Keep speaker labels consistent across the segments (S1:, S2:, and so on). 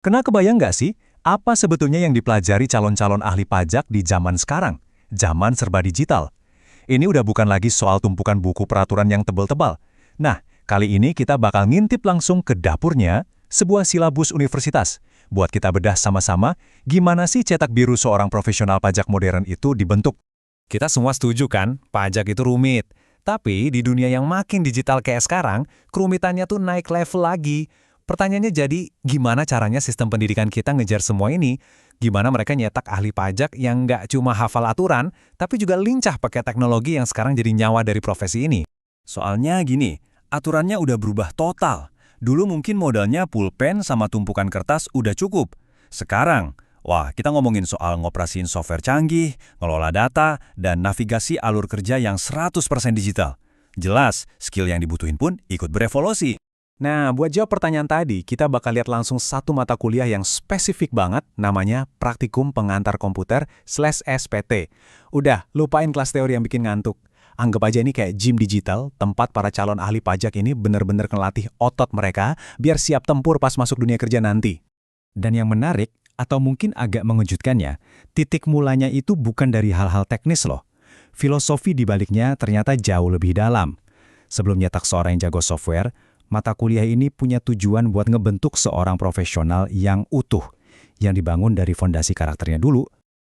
S1: Kena kebayang nggak sih, apa sebetulnya yang dipelajari calon-calon ahli pajak di zaman sekarang? Zaman serba digital. Ini udah bukan lagi soal tumpukan buku peraturan yang tebal-tebal. Nah, kali ini kita bakal ngintip langsung ke dapurnya, sebuah silabus universitas. Buat kita bedah sama-sama, gimana sih cetak biru seorang profesional pajak modern itu dibentuk? Kita semua setuju kan, pajak itu rumit. Tapi di dunia yang makin digital kayak sekarang, kerumitannya tuh naik level lagi. Pertanyaannya jadi, gimana caranya sistem pendidikan kita ngejar semua ini? Gimana mereka nyetak ahli pajak yang nggak cuma hafal aturan, tapi juga lincah pakai teknologi yang sekarang jadi nyawa dari profesi ini?
S2: Soalnya gini, aturannya udah berubah total. Dulu mungkin modalnya pulpen sama tumpukan kertas udah cukup. Sekarang, wah kita ngomongin soal ngoperasiin software canggih, ngelola data, dan navigasi alur kerja yang 100% digital. Jelas, skill yang dibutuhin pun ikut berevolusi.
S1: Nah, buat jawab pertanyaan tadi, kita bakal lihat langsung satu mata kuliah yang spesifik banget, namanya Praktikum Pengantar Komputer/SPT. Udah, lupain kelas teori yang bikin ngantuk. Anggap aja ini kayak gym digital, tempat para calon ahli pajak ini bener-bener ngelatih otot mereka biar siap tempur pas masuk dunia kerja nanti. Dan yang menarik, atau mungkin agak mengejutkannya, titik mulanya itu bukan dari hal-hal teknis loh. Filosofi di baliknya ternyata jauh lebih dalam. Sebelum nyetak seorang yang jago software, mata kuliah ini punya tujuan buat ngebentuk seorang profesional yang utuh, yang dibangun dari fondasi karakternya dulu.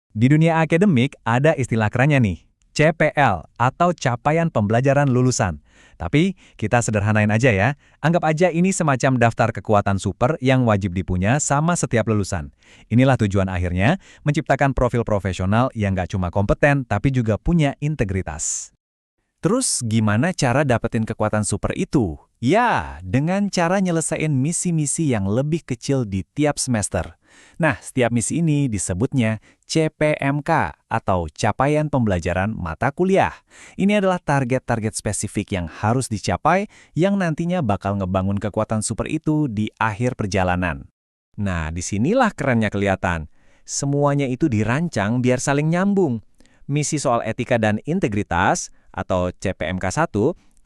S1: Di dunia akademik ada istilah kerennya nih, CPL atau Capaian Pembelajaran Lulusan. Tapi kita sederhanain aja ya, anggap aja ini semacam daftar kekuatan super yang wajib dipunya sama setiap lulusan. Inilah tujuan akhirnya, menciptakan profil profesional yang nggak cuma kompeten tapi juga punya integritas. Terus gimana cara dapetin kekuatan super itu? Ya, dengan cara nyelesain misi-misi yang lebih kecil di tiap semester. Nah, setiap misi ini disebutnya CPMK atau Capaian Pembelajaran Mata Kuliah. Ini adalah target-target spesifik yang harus dicapai yang nantinya bakal ngebangun kekuatan super itu di akhir perjalanan. Nah, disinilah kerennya kelihatan. Semuanya itu dirancang biar saling nyambung. Misi soal etika dan integritas atau CPMK1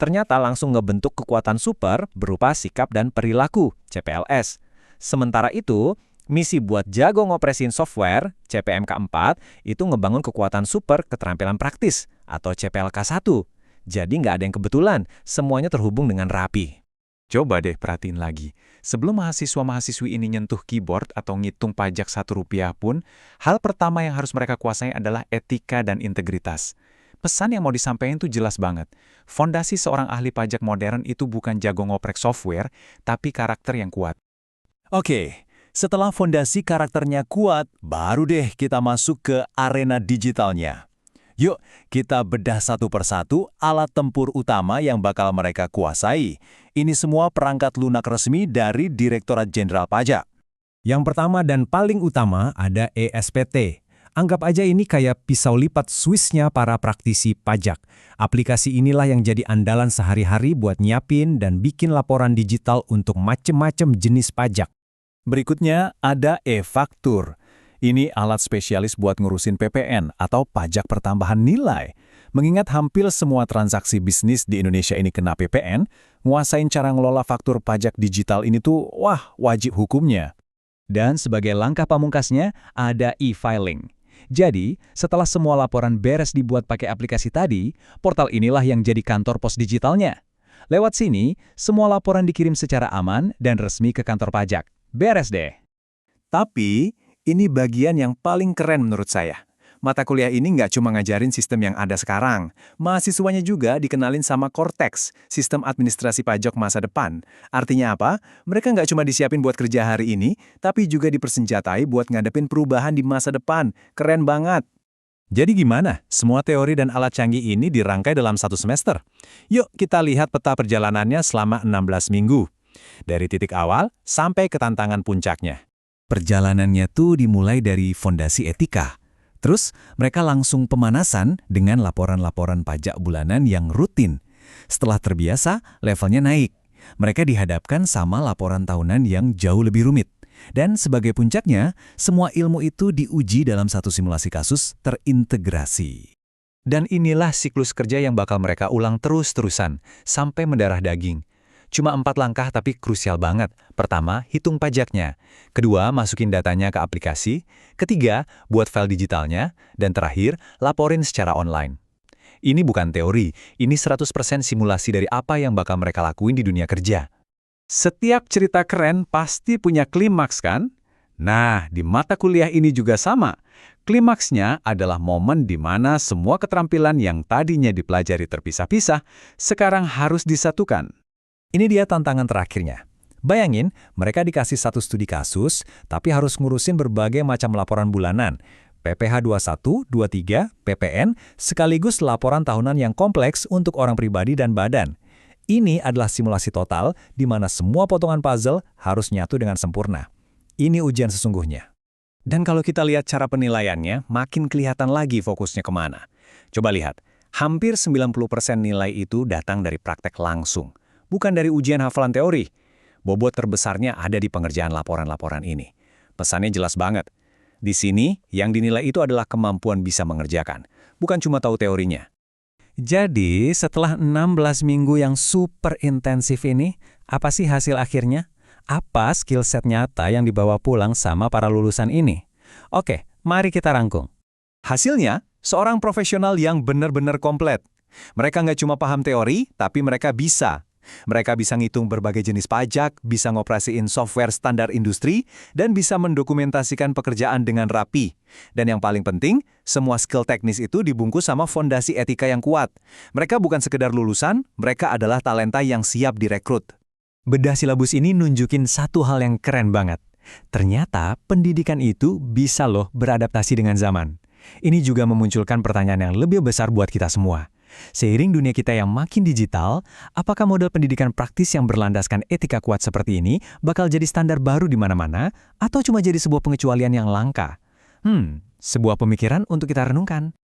S1: ternyata langsung ngebentuk kekuatan super berupa sikap dan perilaku, CPLS. Sementara itu, misi buat jago ngopresin software, CPMK4, itu ngebangun kekuatan super keterampilan praktis, atau CPLK1. Jadi nggak ada yang kebetulan, semuanya terhubung dengan rapi. Coba deh perhatiin lagi, sebelum mahasiswa-mahasiswi ini nyentuh keyboard atau ngitung pajak Rp1 pun, hal pertama yang harus mereka kuasai adalah etika dan integritas. Pesan yang mau disampaikan tuh jelas banget. Fondasi seorang ahli pajak modern itu bukan jago ngoprek software, tapi karakter yang kuat. Oke, setelah fondasi karakternya kuat, baru deh kita masuk ke arena digitalnya. Yuk, kita bedah satu persatu alat tempur utama yang bakal mereka kuasai. Ini semua perangkat lunak resmi dari Direktorat Jenderal Pajak. Yang pertama dan paling utama ada ESPT. Anggap aja ini kayak pisau lipat Swissnya para praktisi pajak. Aplikasi inilah yang jadi andalan sehari-hari buat nyiapin dan bikin laporan digital untuk macem-macem jenis pajak. Berikutnya ada e-faktur. Ini alat spesialis buat ngurusin PPN atau pajak pertambahan nilai. Mengingat hampir semua transaksi bisnis di Indonesia ini kena PPN, nguasain cara ngelola faktur pajak digital ini tuh, wah, wajib hukumnya. Dan sebagai langkah pamungkasnya, ada e-filing. Jadi, setelah semua laporan beres dibuat pakai aplikasi tadi, portal inilah yang jadi kantor pos digitalnya. Lewat sini, semua laporan dikirim secara aman dan resmi ke kantor pajak. Beres deh. Tapi, ini bagian yang paling keren menurut saya. Mata kuliah ini nggak cuma ngajarin sistem yang ada sekarang. Mahasiswanya juga dikenalin sama Cortex, sistem administrasi pajak masa depan. Artinya apa? Mereka nggak cuma disiapin buat kerja hari ini, tapi juga dipersenjatai buat ngadepin perubahan di masa depan. Keren banget. Jadi gimana? Semua teori dan alat canggih ini dirangkai dalam satu semester. Yuk kita lihat peta perjalanannya selama 16 minggu. Dari titik awal sampai ke tantangan puncaknya. Perjalanannya tuh dimulai dari fondasi etika. Terus, mereka langsung pemanasan dengan laporan-laporan pajak bulanan yang rutin. Setelah terbiasa, levelnya naik. Mereka dihadapkan sama laporan tahunan yang jauh lebih rumit. Dan sebagai puncaknya, semua ilmu itu diuji dalam satu simulasi kasus terintegrasi. Dan inilah siklus kerja yang bakal mereka ulang terus-terusan, sampai mendarah daging. Cuma 4 langkah tapi krusial banget. Pertama, hitung pajaknya. Kedua, masukin datanya ke aplikasi. Ketiga, buat file digitalnya. Dan terakhir, laporin secara online. Ini bukan teori, ini 100% simulasi dari apa yang bakal mereka lakuin di dunia kerja. Setiap cerita keren pasti punya klimaks kan? Nah, di mata kuliah ini juga sama. Klimaksnya adalah momen di mana semua keterampilan yang tadinya dipelajari terpisah-pisah, sekarang harus disatukan. Ini dia tantangan terakhirnya. Bayangin, mereka dikasih satu studi kasus, tapi harus ngurusin berbagai macam laporan bulanan, PPh 21, 23, PPN, sekaligus laporan tahunan yang kompleks untuk orang pribadi dan badan. Ini adalah simulasi total di mana semua potongan puzzle harus nyatu dengan sempurna. Ini ujian sesungguhnya. Dan kalau kita lihat cara penilaiannya, makin kelihatan lagi fokusnya kemana. Coba lihat, hampir 90% nilai itu datang dari praktek langsung, bukan dari ujian hafalan teori. Bobot terbesarnya ada di pengerjaan laporan-laporan ini. Pesannya jelas banget. Di sini, yang dinilai itu adalah kemampuan bisa mengerjakan, bukan cuma tahu teorinya. Jadi, setelah 16 minggu yang super intensif ini, apa sih hasil akhirnya? Apa skill set nyata yang dibawa pulang sama para lulusan ini? Oke, mari kita rangkum. Hasilnya, seorang profesional yang benar-benar komplit. Mereka nggak cuma paham teori, tapi mereka bisa. Mereka bisa ngitung berbagai jenis pajak, bisa ngoperasiin software standar industri, dan bisa mendokumentasikan pekerjaan dengan rapi. Dan yang paling penting, semua skill teknis itu dibungkus sama fondasi etika yang kuat. Mereka bukan sekedar lulusan, mereka adalah talenta yang siap direkrut. Bedah silabus ini nunjukin satu hal yang keren banget. Ternyata pendidikan itu bisa loh beradaptasi dengan zaman. Ini juga memunculkan pertanyaan yang lebih besar buat kita semua. Seiring dunia kita yang makin digital, apakah model pendidikan praktis yang berlandaskan etika kuat seperti ini bakal jadi standar baru di mana-mana, atau cuma jadi sebuah pengecualian yang langka? Sebuah pemikiran untuk kita renungkan.